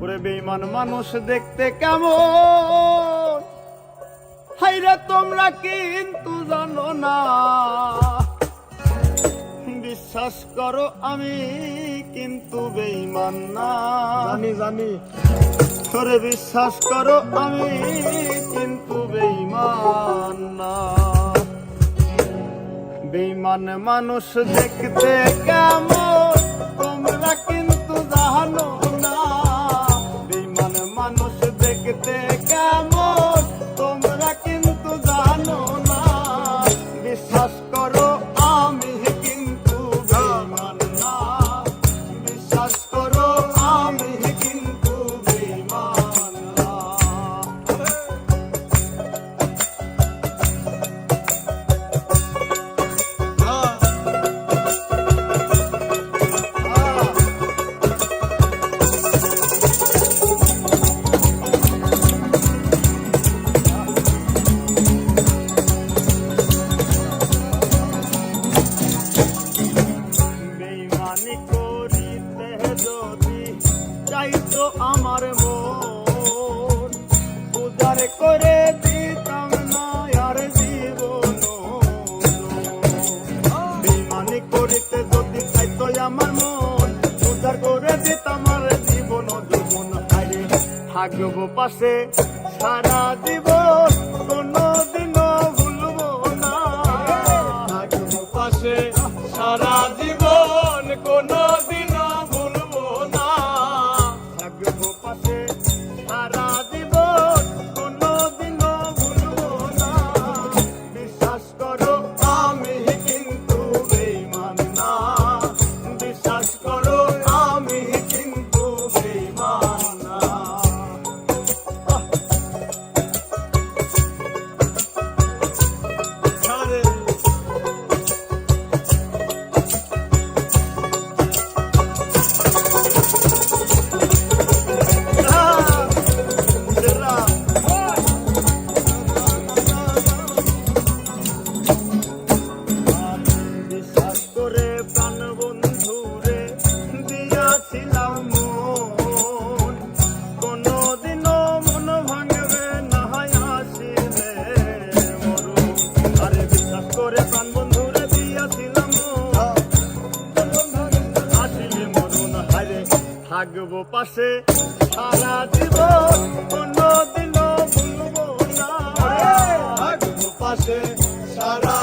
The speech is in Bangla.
ওরে বেঈমান মানুষ দেখতে কেমন, হাইরে তোমরা কিন্তু জানো না। বিশ্বাস করো আমি কিন্তু বেঈমান না। জানি জানি। ওরে বিশ্বাস করো আমি কিন্তু বেঈমান না। বেঈমান মানুষ দেখতে কেমন তোমরা কিন্তু জানো না। বেঈমান মানুষ দেখতে কেমন তোমরা কিন্তু জানো না। বিশ্বাস করো আমি কিন্তু বেঈমান না। বিশ্বাস করো আমি কিন্তু বেঈমান না। বেঈমানি করিতে যদি চাইতো আমার মন, উদ্ধার করে দিতাম না আর জীবন। বেঈমানি করিতে যদি চাইতো আমার মন, উদ্ধার করে দিতাম আর জীবন যৌবন। হায় থাকবো পাশে সারা জীবন, কোনদিনও ভুলবো না। থাকবো পাশে সারা জীবন, কোনদিনও ভুলবো না। থাকবো পাশে সারা জীবন, কোনদিনও ভুলবো না। বিশ্বাস করো আমি কিন্তু বেঈমান না। বিশ্বাস করো আমি কিন্তু বেঈমান না। সারে বিশ্বাস করে প্রাণ বন্ধুরে দিয়াছিলাম মন, কোনদিনও মন ভাঙবে না আসিলে মরণ। আরে বিশ্বাস করে প্রাণ বন্ধুরে দিয়াছিলাম মন, আসিলে মরণ। হারে থাকবো পাশে সারা জীবন, কোনদিনও ভুলবো না। থাকবো পাশে সারা